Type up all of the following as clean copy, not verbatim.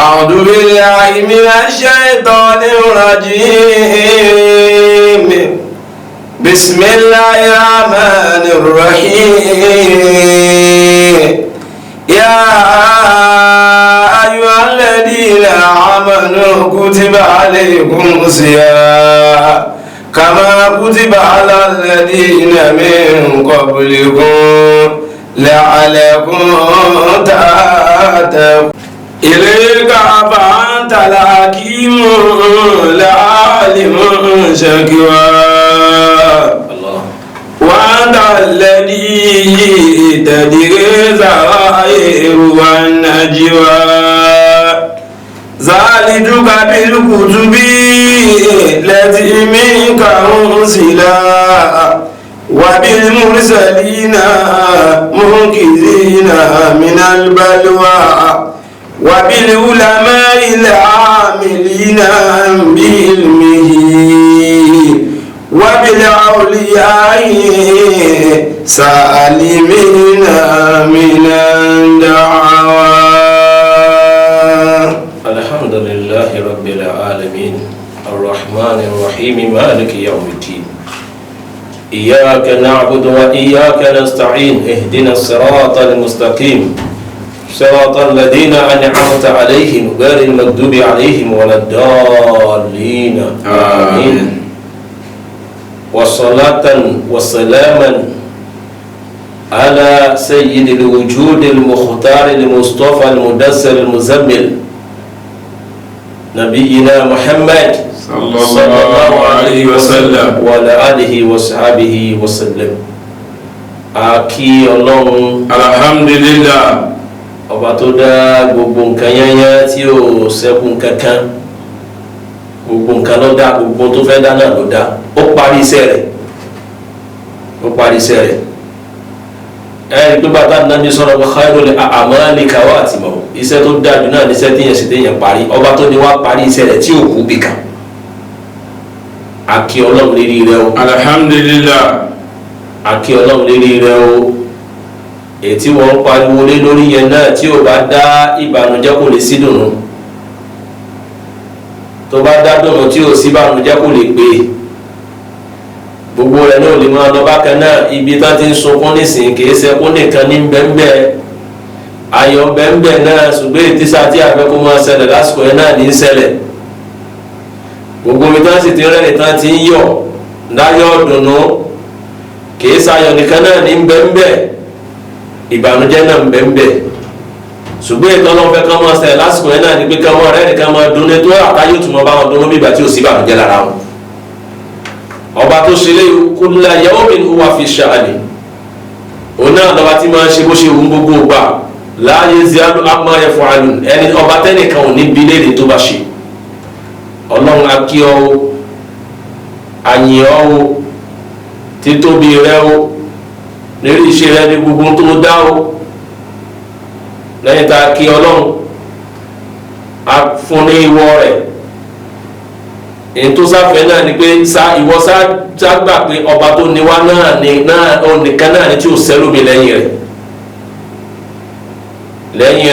أعوذ بالله من الشيطان الرجيم بسم الله الرحمن الرحيم يا أيها الذين آمنوا كتب عليكم الصيام كما كتب على الذين من قبلكم لعلكم تتقون إليك فأنت الحكيم العليم الشكور وأنت الذي تدري السرائر والنجوى ذلك بالكتب التي منك أنزلت وبالمرسلين منقذين من البلوى وبالعلماء العاملين بعلمه وبالأولياء سالمين من الدعوى. الحمد لله رب العالمين الرحمن الرحيم مالك يوم الدين إياك نعبد وإياك نستعين اهدنا الصراط المستقيم صراط الذين أنعمت عليهم غير المغضوب عليهم ولا الضالين آمين. وصلاة وسلاما على سيد الوجود المختار المصطفى المدثر المزمل نبينا محمد صلى الله عليه وسلم وعلى آله وصحبه وسلم. Aki Ọlọ́run alhamdulillah, ọba tó dá gbogbo nǹkan yányá tí ó ṣẹ́kù kankan, gbogbo nǹkan ló dá, gbogbo tó fẹ́ dá náà ló dá, ó parí iṣẹ́ rẹ̀. Ẹ̀rí pé bàtà nàbí sọ̀rọ̀ pé khairul a'mali khawatimuhu, iṣẹ́ tó dájú náà níṣẹ́ tí yẹn sì téèyàn parí, ọba tó ní wá parí iṣẹ́ rẹ̀ tí ò kú bí kan. Aki Ọlọ́run lérí rẹ̀ o alhamdulillah, aki Ọlọ́run lérí rẹ̀ o. Ètí wọ́n pariwo lé lórí yẹn náà tí ò bá dá ìbànújẹ́ kò lè sí dùnú, tó bá dá dùnú tí ò sí ìbànújẹ́ kò lè gbé, gbogbo rẹ̀ náà lè máa lọ bákan náà. Ibi tá ti ń sunkún nísìnyí kìí ṣẹkún nìkan ní bẹ́ńbẹ́, ayọ̀ bẹ́ńbẹ́ náà, ṣùgbọ́n ìtísà tí àfẹ́ kó máa ṣẹlẹ̀ lásìkò yẹn náà ní í ṣẹlẹ̀. Gbogbo mi tán sì ti rẹ́rìn tán ti ń yọ̀ láyọ̀ dùnú, kìí ṣayọ̀ nìkan náà ní bẹ́ńbẹ́, ìbànújẹ́ náà ń bẹ́ńbẹ́. Ṣùgbọ́n ìtọ́ lọ́n fẹ́ kán máa ṣẹlẹ̀ lásìkò yẹn náà ní pé kán máa rẹ́rìn kán máa dùnnú tó àtàyè tó máa bá wọn dùnnú bí ìgbà tí ò sí ìbànújẹ́ lára wọn. Ọba tó ṣe léyìn kulla yawmin huwa fi sha'ni, òun náà lọ́ba tí máa ń ṣe bó ṣe wù gbogbo gbà, la yaz'alu amma yaf'alun, ẹni ọba tẹ́nìkan ò ní bi léèrè tó bá ṣe. Ọlọ́run akí ọ o, àyìn ọ o, títóbi rẹ o, lérí iṣẹ́ rẹ ní gbogbo tó dá o. Lẹ́yìn tá a kí Ọlọ́run, a fún ní ìwọ rẹ̀. Èyí tó sáfẹ́ náà ni pé ìwọ ságbà pé ọba tó ní wá náà nìkan náà ni tí ò sẹ́lómi lẹ́yìn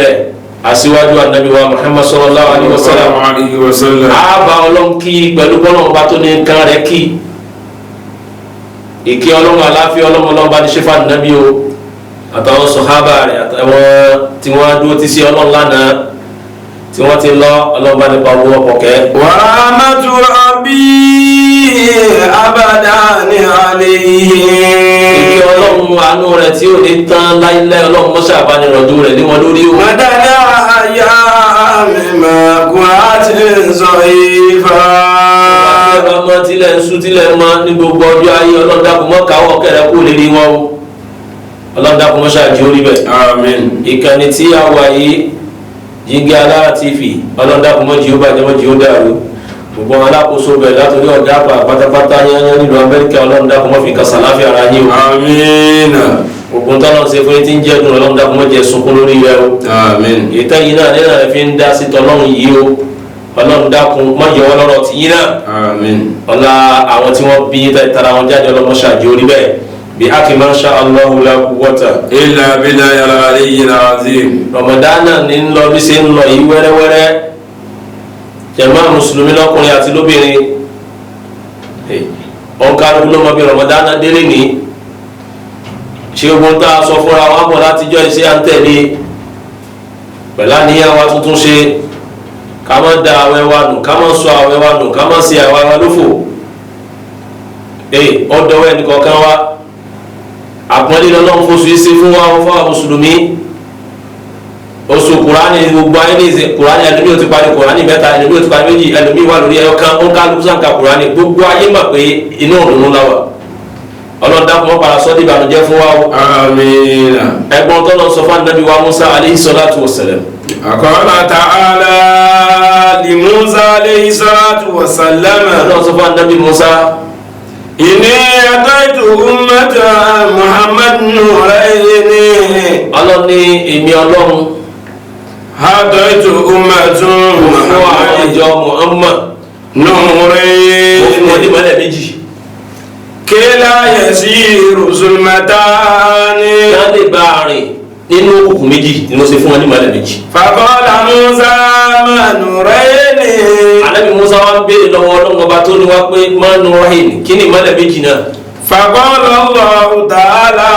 rẹ̀ aṣíwájú anabi wa Muhammad sallallahu alaihi wasallam. Àbá Ọlọ́run kí pẹ̀lú bọ́lọ́run bá tó ní nǹkan rẹ̀ kí. Ìkí Ọlọ́run aláfíà Ọlọ́run bá ní ṣe fún anabi o àtàwọn sọ̀hábà rẹ̀ àtàwọn tí wọ́n dúró ti sí Ọlọ́run lánàá tí wọ́n ti lọ Ọlọ́run bá nípa owó ọkọ̀ kẹ́. Wa rahmatu rabbi abadan alayhi. Ìkí Ọlọ́run àánú rẹ̀ tí ò ní tán láíláí, Ọlọ́run mọ́ṣẹ́ àbánirọ̀dún rẹ̀ ní wọn lórí o. Madana ayá mímọ́ kúrátì sọ ìfà. Ọmọ tilẹ̀ ń sún tilẹ̀ mọ́ ní gbogbo ọjọ́ ayé, Ọlọ́run dákun mọ́ káwọ́ kẹrẹ́ kó lè rí wọn o. Ọlọ́run dákun mọ́ṣẹ́ àjí orí bẹ̀. Àmín. Ìkànnì tí a wà yìí, Jíngí Alára TV, Ọlọ́run dákun mọ́ jí ó bàjẹ́ mọ́ jí ó dàrú. Gbogbo alákòóso bẹ̀ látòrí ọ̀gá àgbà pátápátá yányán nílùú Amẹ́ríkà, Ọlọ́run dákun mọ́ fi kásán láfíà ara yín o. Àmín. Gbogbo tọ́lọ́run ṣe fún yín tí ń jẹ́ dùn, Ọlọ́run dákun mọ́ jẹ́ sunkún lórí rẹ o. Àmín. Ìtẹ́ yìí náà nínú rẹ̀ fi ń dá sí tọ́lọ́run yìí o. Ọlọ́run dákun mọ́ yẹ wọ́n lọ́rọ̀ tí yín náà. Àmín. Ọlá àwọn tí wọ́n bí tara wọn jáde, Ọlọ́run ṣáàjì orí bẹ́ẹ̀. Bí a kì í máa ń ṣá Allahu la quwwata illa billahi al-aliyyil azim. Ramadana ní ń lọ bí ṣe ń lọ yìí wẹ́rẹ́wẹ́rẹ́. jàmáà mùsùlùmí lọ́kùnrin àti lóbìnrin ọ̀nkálukú ló mọ bí Ramadan délé ní ṣé ogun tá a sọ fúnra wa bọ̀ látijọ́ iṣẹ́ à ń tẹ̀lé pẹ̀lú àníyàn wa tuntun ṣe ká má da àwẹ̀ wa nù ká má sọ àwẹ̀ wa nù ká má ṣe àwẹ̀ wa lófò ọ̀dọ̀ ẹnì kọ̀ọ̀kan wa àpọ́nlé lọ́lọ́run fóṣù yìí ṣe fún wa fún àwọn mùsùlùmí oṣù kùránì gbogbo ayé ní ìsìn kùránì ẹlòmí ò ti parí kùránì mẹ́ta ẹlòmí ò ti parí méjì ẹlòmí wà lórí ẹyọ kan ó ń kálukú sànkà kùránì gbogbo ayé mà pé inú òdùnnú la wà ọlọ́dàkùn wọn padà sọ́dí ìbànújẹ́ fún wa o. àmín. ẹ̀gbọ́n tó lọ sọ fún anabi wa Musa aleyhi salatu wa salam. Qala ta'ala li Musa aleyhi salatu wa salam. ọlọ́run sọ fún anabi Musa. inni ataitu ummata Muhammad nurayni. ọlọ́run ní èmi ọlọ́run. ataitu ummata fún àwọn ìjọ Muhammad. nurayni. mo fún wọn ní mọ́lẹ̀ méjì. kila yasiru zulmatani. ká lè bá a rìn nínú òkùnkùn méjì ni mo ṣe fún wọn ní mọ́lẹ̀ méjì. faqala Musa ma nurayni. anabi Musa wa ń béèrè lọ́wọ́ ọlọ́run ọba tó ní wá pé ma nurayni kí ni mọ́lẹ̀ méjì náà. faqala Allahu ta'ala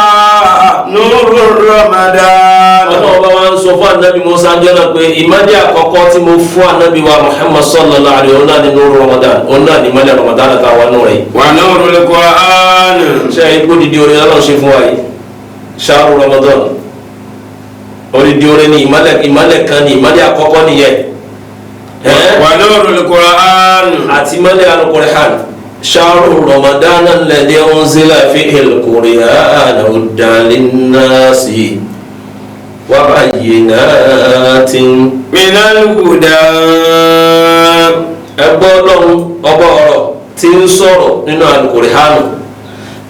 nurur Ramadan. ọlọ́run ọba wa ń sọ fún anabi Musa jọ́nà pé ìmọ́lẹ̀ àkọ́kọ́ tí mo fún anabi wa Muhammad sallallahu alayhi wa sallam ní nuru Ramadan òun náà ní mọ́lẹ̀ Ramadan àtàwọn nù rẹ̀. wa nurul Qur'an. ṣé ikú didi orin ọlọ́run ṣe fún wa yìí ṣáàrù Ramadan odidi orin ní ìmọ́lẹ̀ kan ní ìmọ́lẹ̀ àkọ́kọ́ nìyẹn. wa nurul Qur'an. àti mọ́lẹ̀ al-Qur'an ṣáàrù Ramadan alladhi unzila fihi al-Qur'an hudan linnasi wa bayyinatin minal huda. ẹgbọ́ ọlọ́run ọba ọ̀rọ̀ tí ń sọ̀rọ̀ nínú al-Qur'an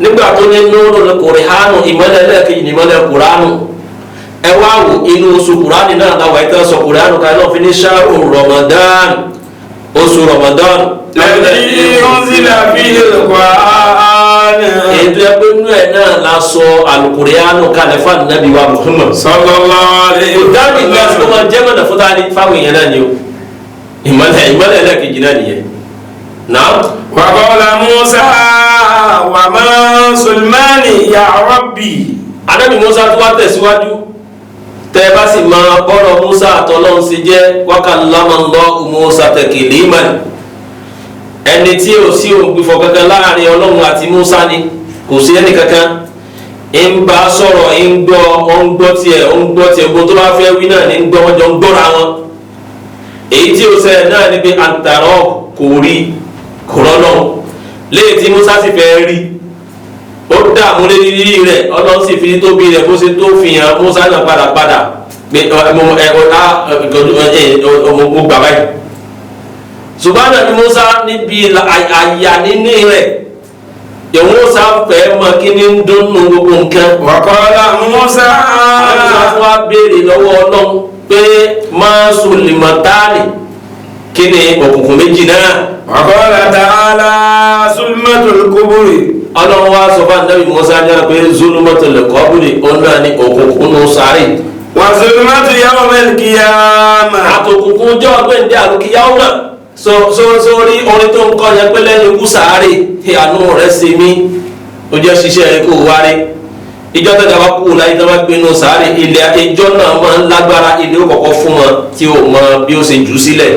nígbà tó ní nurul Qur'an ìmọ́lẹ̀ lẹ́ẹ̀kejì ní ìmọ́lẹ̀ Qur'an ẹ wá wò inú oṣù Qur'an náà láwọn ìtàn sọ Qur'an kan náà fi ní ṣáàrù Ramadan oṣù Ramadan alladhi unzila fihi al-Qur'an. ètò ẹgbẹ́ inú ẹ̀ náà la sọ al-Qur'an kalẹ̀ fún anabi wa Muhammad sallallahu alayhi wa dábì sallam. ìgbà tí wọ́n jẹ́ mọ̀nà fún tani fáwọn èèyàn náà ni o ìmọ̀lẹ̀ ẹlẹ́kejì náà nìyẹn náà. wa qala Musa wa ma sulmani ya rabbi. anabi Musa tó wá tẹ̀síwájú tẹ́ ẹ bá sì máa bọ́rọ̀ Musa àtọ́lọ́hún sí jẹ́ wa kallama Allahu Musa takliman ẹni tí ò sí ògbìfọ̀ kankan láàrin ọlọ́run àti Musa ni kò sí ẹni kankan ń bá sọ̀rọ̀ ń gbọ́ tiẹ̀ gbogbo tó bá fẹ́ wí náà ní ń gbọ́ wọn jọ ń gbọ́ra wọn èyí tí ó ṣẹlẹ̀ náà ni pé àǹtàrọ̀ kò rí kò rọ́nà léyìí tí Musa sì fẹ́ rí ó dààmú lérí rírí rẹ̀ ọlọ́run sì fi tóbi rẹ̀ bó ṣe tó fi hàn Musa náà padà pé mo gbà báyìí ṣùgbọ́n àbí Musa níbi àyà níní rẹ̀ ìwọ́n Musa fẹ́ mọ kí ni ń dúnnú gbogbo nǹkan. wa qala Musa. Musa fún wa béèrè lọ́wọ́ ọlọ́run pé máa sulimatani kí ni òkùnkùn méjì náà. wa qala ta'ala zulmatul kuburi. ọlọ́run wa sọ fún anabi Musa jẹ́ pé zulmatul kuburi òun náà ni òkùnkùn nù sáré. wa zulmatu yawmil qiyamah. àtòkùnkùn jọ́ gbẹ̀ǹdẹ̀ àlùkìyàwó náà sórí orin tó ń kọ́ yẹn pé lẹ́yìn ikú sáré àánú rẹ̀ ṣe mí ó jẹ́ ṣiṣẹ́ rẹ̀ kó wárí ìjọ tó dábàá kú láyé tó bá gbénu sáré ilẹ̀ ìjọ náà máa ń lágbára ilé kọ̀ọ̀kan fún wọn tí ó mọ bí ó ṣe jù sílẹ̀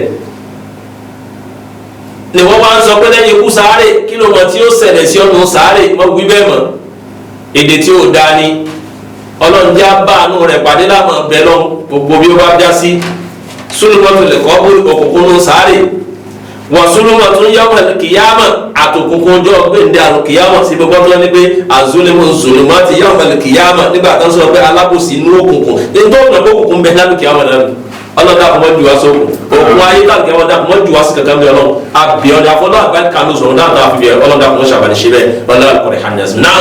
ni wọ́n máa ń sọ pé lẹ́yìn ikú sáré kí ló mọ̀ tí ó ṣẹlẹ̀ sí ọ̀nà sáré mọ́ wí bẹ́ẹ̀ mọ̀ èdè tí ó dá ní ọlọ́run já bá àánú rẹ̀ pàdé láàmú bẹ́ẹ̀ lọ gbogbo bí ó bá já sí sulumatul qabr òkùnkùn sáré wọ́n sulumatun yawmal qiyamah àtòkùnkùn ọjọ́ gbẹ̀ndẹ̀ al-qiyamah sí gbogbo tó ní pé azulimu zulumati yawmal qiyamah nígbà tó ń sọ pé alábòsí inú òkùnkùn nítorí ọ̀nà òkùnkùn bẹ̀ lálù qiyamah náà ọlọ́dà kò mọ́ ju wá sókùn òkùnkùn ayé lálù qiyamah dà kò mọ́ ju wá sí kankan bí ọlọ́run àbíọ́dà fọlọ́ àgbáyé kanu sọ̀rọ̀ náà tó àfi bẹ̀ ọlọ́dà kò mọ́ sàbàlì ṣe bẹ́ẹ̀ ọlọ́dà kò rẹ̀ hànẹ́sì náà.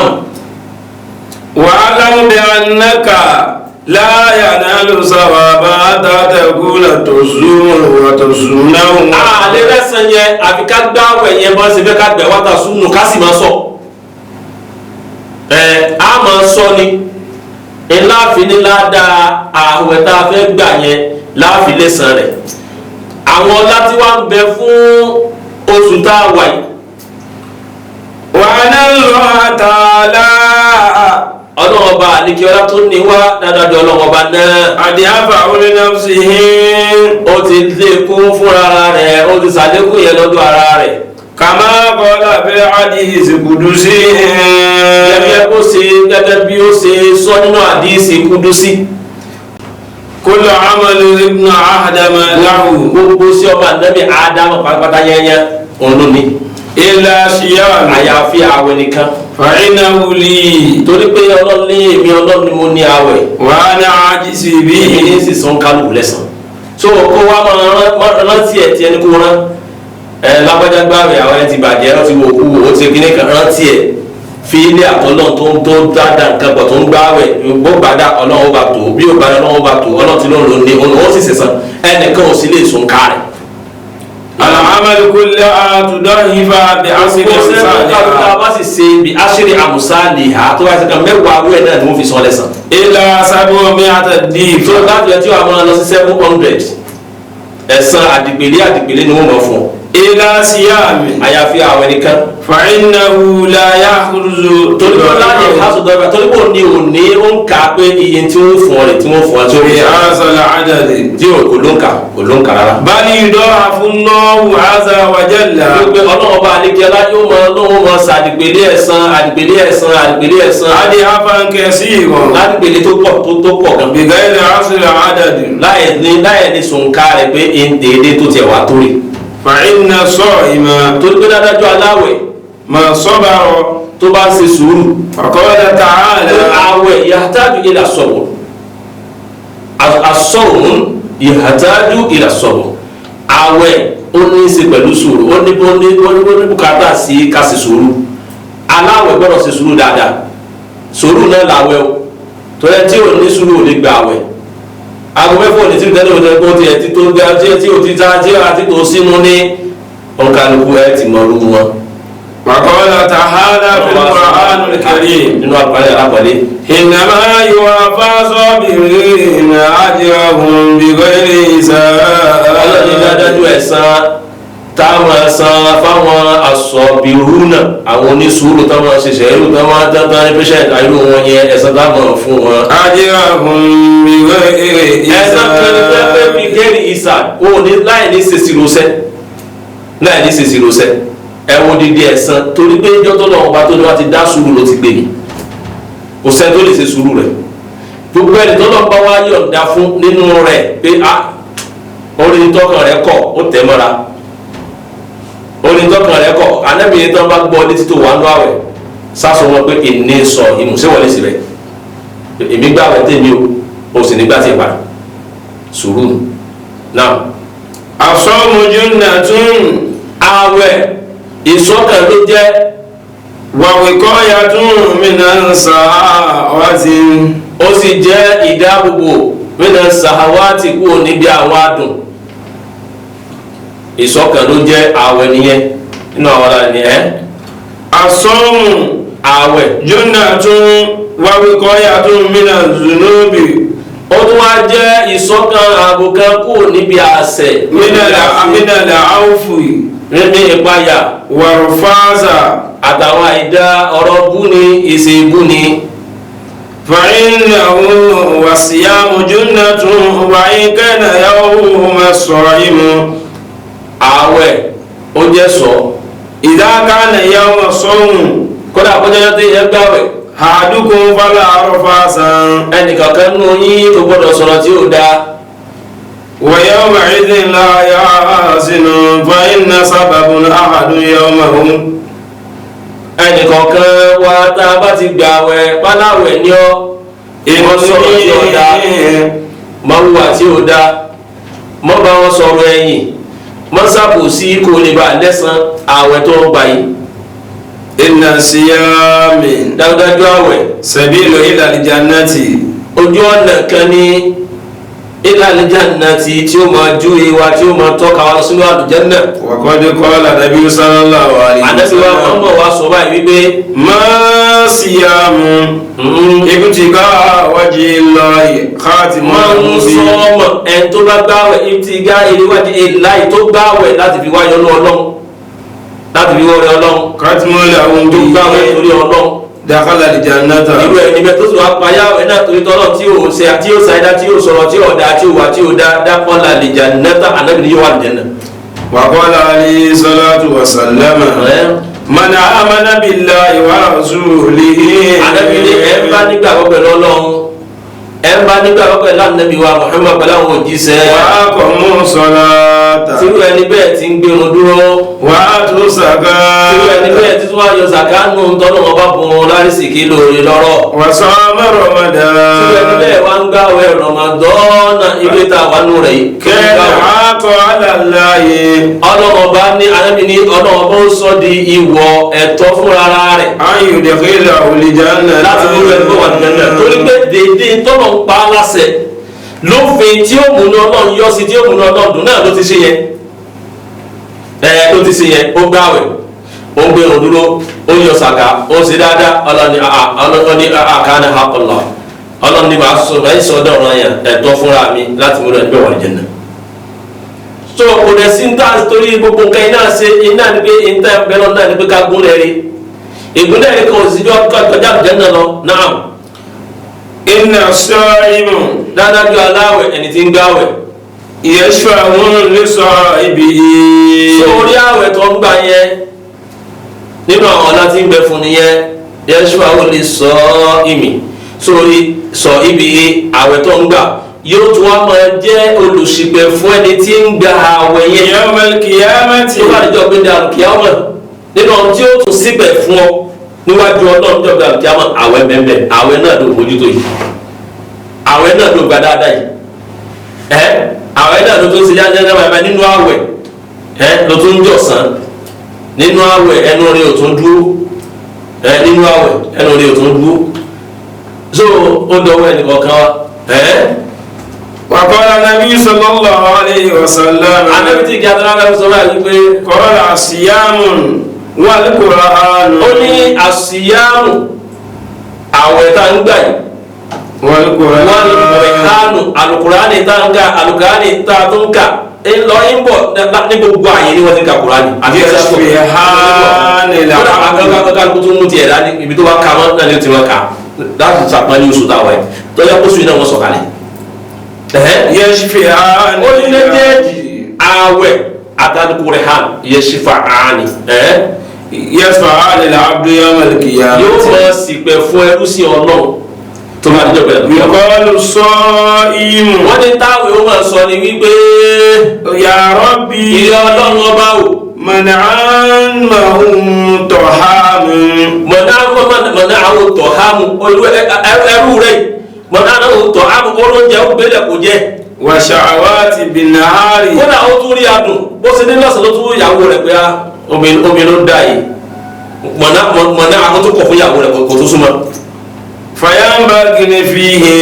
wa'lam bi annaka la yanalu sawaba hatta takuna tasumu wa tasumnahu. àlẹ́ lẹ́sàn yẹn àfi ká gbá àwẹ̀ yẹn bá ṣe fẹ́ ká gbẹ̀ wá ta súnmù ká sì máa sọ. a máa sọ ni ńláàfin ní ládàá àwẹ̀ tá a fẹ́ gbà yẹn láàfin lẹ́sàn rẹ̀. àwọn ọlá tí wàá ń bẹ fún oṣù tá a wà yìí. وأن الله تعالى ọlọ́wọ́ bá àníkí ọlá tó ní wá dáadáa ọlọ́wọ́ bá náà. أضعفه لنفسه ó ti lékún fúnra rẹ̀ ó ti ṣàlékún yẹn lọ́dọ̀ ara rẹ̀. كما قال في الحديث القدسي gẹ́gẹ́ bí ó ṣe sọ nínú àdíìsì kúdúsí. كل عمل ابن آدم له gbogbo sí ọmọ ànábì ádámù pátápátá yẹnyẹn òun ló ní. إلا صيام àyàfi àwẹ̀ nìkan. فإنه لي torí pé ọlọ́run ní èmi ọlọ́run ni mo ní àwẹ̀. وأنا عاجز èmi به ní sì san kálukú lẹ́san. so kó wa máa rántí ẹ̀ tiẹ̀ ní kó rán. lágbájá gbààwẹ̀ àwọn ẹ̀ ti bàjẹ́ ẹ̀ ti wò kú ó ti kíní kan rántí ẹ̀ fi ilé àtọ́lọ́n tó dáadáa nǹkan pọ̀ tó ń gbààwẹ̀ bó gbàdá ọlọ́run bá tó bí ó gbàdá ọlọ́run bá tó ọlọ́run tí ló ń lò ní òun sì sẹ̀sán ẹnìkan ò sí lè sun ká rẹ̀. العمل كله تضاعف بعشر أمثالها bá sì ṣe bí aṣèré àmùsálì ha tó bá ṣe kan mẹ́wàá awúrẹ́ náà ni wọ́n fi san lẹ́sàn. إلى 700 ضعف tó láti ẹ̀ tí wàá máa lọ sí 700 ẹ̀san àdìgbèlé ni wọ́n mọ̀ fún ọ. إلى صيام àyàfi àwọn ẹnìkan. فإنه لا يخرج torí pé láyé hasudọ̀gba torí pé òní ó ń kà pé iye tí wọ́n fún ọ rẹ̀ tí wọ́n fún ọ tí ó في fi هذا العدد tí kò ló ń kà rárá. بل يضاعف الله عز وجل gbogbo ọlọ́wọ́ bá alẹ́kẹ́lá yóò mọ ọlọ́wọ́ mọ sàdìgbèlé ẹ̀san أضعافا كثيرا ládìgbèlé tó pọ̀ gan. بغير حصر عدد láyé ní sùnká rẹ̀ pé déédéé tó tiẹ̀ wá torí. فإن الصائم torí pé dáadájọ́ aláwẹ̀ ما صبر tó bá ń ṣe sùúrù. فقال تعالى àwẹ̀ yahtaju ila sabr as-sawm yahtaju ila sabr àwẹ̀ ó ní í ṣe pẹ̀lú sùúrù ó ní bùkátà sí ká ṣe sùúrù aláwẹ̀ gbọ́dọ̀ ṣe sùúrù dáadáa sùúrù náà làwẹ̀ o torí tí ò ní sùúrù ò lè gba àwẹ̀ aago mẹ́fọ́ ní tíbi tẹ́lẹ̀ òjò ẹgbẹ́ tiẹ̀ tí tó ga tí ò ti ta tí àti tó sínú ní ọ̀nkàlùkù ẹ̀ ti mọ̀ lóhùn wọn. وقال تعالى في القرآن الكريم nínú àpàlẹ́ alápàlẹ́. إنما يوفى الصابرين أجرهم بغير ọlọ́ni حساب dájú ẹ̀san táwọn san fáwọn asọ̀bìrúnà àwọn onísùúrù táwọn ṣẹṣẹ irú táwọn dandan ní pẹ́ṣẹ̀ àìrú wọn yẹn ẹ̀san táwọn fún wọn. أجرهم بغير ẹ̀san kan ní pẹ́pẹ́ bí حساب gẹ́rì ìsà òun ní láì ní ṣèṣì rọṣẹ́ ẹ wo dídí ẹ̀san torí pé jọ́tọ́ lọ́wọ́ bá tó ní wá ti dá sùúrù ló ti gbé mi kò sẹ́ni tó lè ṣe sùúrù rẹ̀ gbogbo ẹni tó lọ́ọ́ bá wá yọ̀ǹda fún nínú rẹ̀ pé orin tọkàn rẹ̀ kọ̀ ó tẹ̀ mọ́ra orin tọkàn rẹ̀ kọ̀ anábìyẹn tó bá gbọ́ létí tó wà ń lọ àwẹ̀ sásọ wọn pé ìní sọ ìmùsẹ́wọlé síbẹ̀ èmi gbà wẹ̀ tèmi o sì nígbà tí ì padà sùúrù náà. الصوم جنة àwẹ̀ ìṣọ̀kan ló jẹ́ ووقاية من الساعات ó sì jẹ́ ìdáàbòbò mina sahawati kúrò níbi àwọn adùn ìṣọ̀kan ló jẹ́ àwẹ̀ nìyẹn nínú àwọn ọ̀la nìyẹn. الصوم àwẹ̀ جنة ووقاية من الذنوب ó tún wá jẹ́ ìṣọ̀kan ààbò kan kúrò níbi àṣẹ من العوف níbi ìpayà والرفازة àtàwọn àìdá ọ̀rọ̀ búni ìṣe búni. فإنه والصيام جنة وإن كان يوم الصائم àwẹ̀ ó jẹ́ sọ إذا كان يوم الصوم kódà kó jẹ́ tó yẹ gbàwẹ̀ أحدكم فلا رفاث ẹnìkankan nù yín tó gbọ́dọ̀ sọ̀rọ̀ tí ó dáa. ويومئذ لا يحزن فإن سبب أحد يومه ẹnìkankan wa tá a bá ti gbàwẹ̀ pálawẹ̀ ní ọ́ ìmọ̀ sọ̀rọ̀ tí ó dáa mọ̀ wùwà tí ó dáa mọ̀ bá wọn sọ̀rọ̀ ẹ̀yìn mọ̀ ṣàbòsí kò lè bá lẹ́san àwẹ̀ tó ń gbà yìí. إن الصيام dájúdájú àwẹ̀ سبيل إلى الجنة ojú ọ̀nà kan ní ila aljannati tí ó máa júwe wa tí ó máa tọ́ka wa lọ sínú àlùjánnà. wa qad qala nabi sallallahu alaihi wasallam. ànábì wa Muhammad wa sọ báyìí wípé. ma siyamu ibtiga wajhillahi khatimun máa ń sọ́ọ̀mọ̀ ẹni tó bá gbáwẹ̀ ibtiga ìwádìí ìláì tó gbáwẹ̀ láti fi wáyọ̀ Ọlọ́run láti fi wọ́ọ̀rẹ́ Ọlọ́run. khatimun lahum tó gbáwẹ̀ torí Ọlọ́run. dakhala aljannata. irú ẹni bẹ́ẹ̀ tó sọ apáyà ẹ̀ náà torí tọ́lọ̀ tí yóò ṣe àti yóò ṣàìdá tí yóò sọ̀rọ̀ tí yóò dá tí yóò wá tí yóò dá dakhala aljannata ànábì ni yóò wà àlùjánnà. wa qala alayhi salatu wa sallama. man amana billahi wa rasulihi. ànábì ni ẹ̀ ń bá nígbàgbọ́ pẹ̀lú Ọlọ́run ẹ̀ ń bá nígbàgbọ́ pẹ̀lú ànábì wa Muhammad pẹ̀lú àwọn òjíṣẹ́. wa aqamu salata. tírú ẹni bẹ́ẹ̀ ti ń gbérun dúró. wa atu zakata. tírú ẹni bẹ́ẹ̀ ti tún wá yọ zakanu tọ́lọ́ wọn bá bùn ún lárísìkí lóore lọ́rọ̀. wa sama ramadan. tírú ẹni bẹ́ẹ̀ wá ń gbààwẹ̀ Ramadan ibi tá a wà nù rẹ̀ yìí. kana haqqan ala Allahi. ọlọ́wọ́ bá ní ànábì ní ọlọ́wọ́ bá ń sọ di ìwọ ẹ̀tọ́ fúnra rẹ̀. an yudkhilahu aljannata. láti mú ẹni bọ́ wà nìyẹn torí pé dédé tọ́lọ̀ ń pa á láṣẹ lófin tí ó múná Ọlọ́run yọ sí tí ó múná Ọlọ́run dùn náà ló ti ṣe yẹn ló ti ṣe yẹn ó gbààwẹ̀ ó ń gbẹ̀rún dúró ó yọ sàkà ó ń ṣe dáadáa ọlọ́ni àkànnà àkọlọ ọlọ́ni máa sọ ẹ̀ sọ́dọ̀ ọ̀rọ̀ yẹn ẹ̀tọ́ fúnra mi láti mú ẹni bọ́ wà nìyẹn náà. so kò dẹ̀ sí níta torí gbogbo nǹkan iná ṣe iná ni pé níta bẹ́ẹ̀ náà ni pé ká gún lẹ́rìí ìgúnlẹ̀ yìí kan òsì kọjá àlùjánnà lọ náà. inna as-sa'imu dáadájú aláwẹ̀ ẹni tí ń gbáwẹ̀. yashfa'u li sa'ibihi. sórí àwẹ̀ tó ń gbà yẹn nínú àwọn ọ̀la tí ń bẹ fún nìyẹn yashfa'u li sa'imi sórí sọ ibi àwẹ̀ tó ń gbà yóò tún wá máa jẹ́ olùṣìpẹ̀ fún ẹni tí ń gba àwẹ̀ yẹn. yawmal qiyamati. tó bá dijọ́ gbé dàrú kíámà nínú ohun tí ó tún síbẹ̀ fún ọ níwájú Ọlọ́run jọ̀gbà kíámà àwẹ̀ bẹ́ẹ̀ àwẹ̀ náà ló mójútó yìí àwẹ̀ náà ló gba dáadáa yìí àwẹ̀ náà ló tún ṣe jáde bàbá nínú àwẹ̀ ló tún jọ̀sán nínú àwẹ̀ ẹnu rẹ̀ ò tún dúró nínú àwẹ̀ ẹnu rẹ̀ ò tún dúró so ó dọwọ́ ẹnì kọ̀ọ̀kan wa. wa qala nabi sallallahu alayhi wa sallam. ànábì tí kí adúlá náà sọ báyìí pé. qala siyamun wal qur'an. ó ní àsìyámù àwẹ̀ tá ń gbà yìí. wal qur'an. alukurani tá ń ka alukurani tá tó ń ka ńlọ ń bọ̀ ní gbogbo àyè ni wọ́n ti ka kurani. àti ẹ̀sẹ̀ sọ kódà akẹ́kọ̀ọ́ tó mú tiẹ̀ dání ibi tó bá ka mọ́ náà ni ó ti wọ́n ka láti sàpọ́nlé oṣù táwọn ẹ̀ tọ́jà kó sùn náà wọ́n sọ̀kalẹ̀. yashfa'ani. ó ní méjèèjì àwẹ̀ àtàlùkùrẹ́hàn yashfa'ani. yashfa'ani al-'abdu yawmal qiyamah. yóò máa ṣìpẹ̀ fún ẹrú sí Ọlọ́run tó bá dijọ́ pẹ̀lú. yuqalu as-sa'imu. wọ́n ní táwọn yóò máa sọ ni wípé. ya rabbi. ilé Ọlọ́run ọba o. man'amahu tahamu. man'amahu tahamu ẹrú rẹ̀ man'amahu tahamu olóúnjẹ ó gbélé kò jẹ. wa sha'awati bin-nahari. kódà ó tún rí adùn bó ṣe ní lọ́sàn ló tún ìyàwó rẹ̀ pé omi ló dá yìí man'amahu tó kọ̀ fún ìyàwó rẹ̀ kò tó súnmọ́. fayambaghi fihi.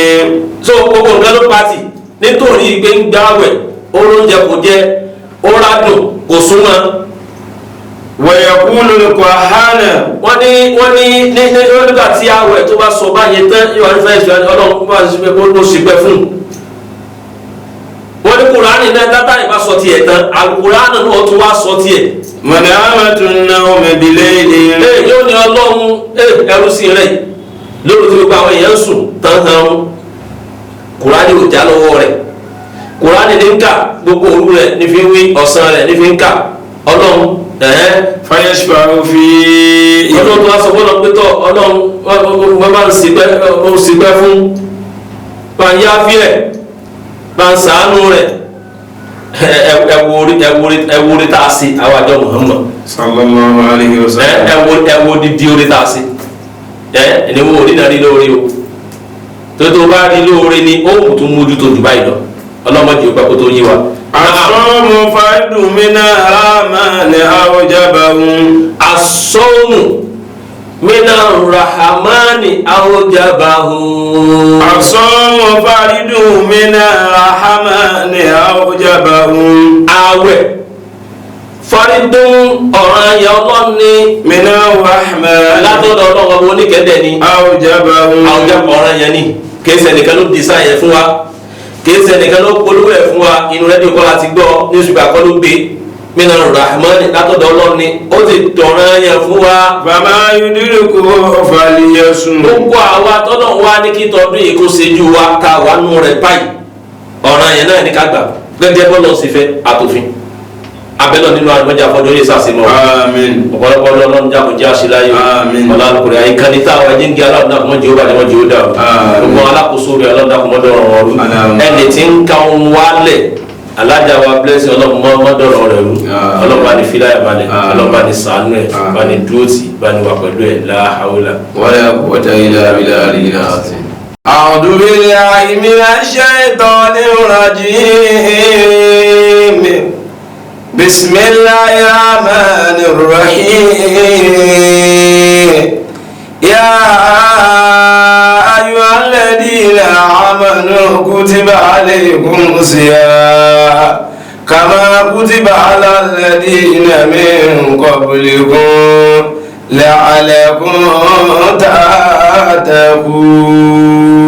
so gbogbo nǹkan ló pati nítorí pé ń gbáwẹ̀ olóúnjẹ kò jẹ ó rádùn kò súnmọ́. wa yaqulu al-qahhana. wọ́n ní nígbà tí àwẹ̀ tó bá sọ báyẹn tán yóò wá fẹ́ Ọlọ́run bá ṣe pé kó ṣe pẹ́ fún un. wọ́n ní kùránì náà dátà ìbá sọ tiẹ̀ tán àlùkùránì náà tún wá sọ tiẹ̀. man'amatu an-nawmi bil-layli. yóò ní Ọlọ́run ẹrú sí rẹ̀ lórí tí gbogbo àwọn èèyàn sùn tán hàn kùránì ò já lọ́wọ́ rẹ̀ kùránì ní ń kà gbogbo òru rẹ̀ ní fi ń wí ọ̀sán rẹ̀ ní fi ń kà Ọlọ́run fayashfa'u fi. Ọlọ́run tó wá sọ fọlọ pé tọ Ọlọ́run wọn bá ń ṣìpẹ̀ fún bá ń yáfi rẹ̀ bá ń ṣàánú rẹ̀ ẹwúrí tá a sí àwọn àjọ Muhammad sallallahu alayhi wa sallam. ẹwú dídí orí tá a sí ẹniwó orí náà rí lórí o tó bá rí lórí ni ó mú tó mójú tó jù báyìí lọ ọlọ́mọdé ó pẹ́ kó tó yí wa. as-sawmu fardun min ar-rahmani awjabahu. as-sawmu minar rahmani awjabahu. As-sawmu faridun minar rahmani awjabahu. Àwẹ̀ faridun ọ̀ranyàn Ọlọ́run ni minar rahmani látọ̀dọ̀ Ọlọ́run ọba oníkẹ́dẹ́ ni awjabahu. ọ̀ranyàn ni kìí ṣe nìkan ló design yẹn fún wa, kìí ṣe nìkan ló polówó ẹ̀ fún wa, inú rẹ́díò kọ́ láti gbọ́ newspaper kọ́ ló gbé minar rahmani látọ̀dọ̀ Ọlọ́run ni ó ti dọ̀ranyàn fún wa. Fama yudriku falyasum. Gbogbo àwa tọ́lọ̀ wá ní kí tọdún yìí kó ṣejú wa ká wà nù rẹ̀ báyìí ọ̀ranyàn náà ní ká gbà gẹ́gẹ́ bọ́lọ̀ sí fẹ́ àtòfin abẹ́lọ̀ nínú àdúgbò àfọ̀jọ́ yìí sàṣemọ́. Àmín. ọ̀pọ̀lọpọ̀ ọlọ́run jákòó jẹ́ àṣìláyò. Àmín. ọ̀làlùkùnrin àyíkáni táwọn ẹni ń gé aláwọ̀ náà kò mọ̀ jẹ́ ó bàjẹ́ mọ̀ jẹ́ ó dà o. gbogbo alákòóso rẹ̀ ọlọ́run náà kò mọ̀ dọ̀rọ̀ rẹ̀ rú. ẹni tí ń ka ohun wálẹ̀ alájà wa blessing ọlọ́run mọ̀ dọ̀rọ̀ rẹ̀ rú. ọlọ́run bá ní fíláyà balẹ̀ ọlọ́run bá ní ṣàánú ẹ̀ bá ní dúró tì bá ní wà pẹ̀lú ẹ̀ la hawla wala quwwata illa billahi al-azim. A'udhu billahi minash shaitanir rajim. Bismillahir rahmanir rahim. Ya ayyuhalladhina amanu kutiba alaykumus siyam kama kutiba alal ladina min qablikum la'allakum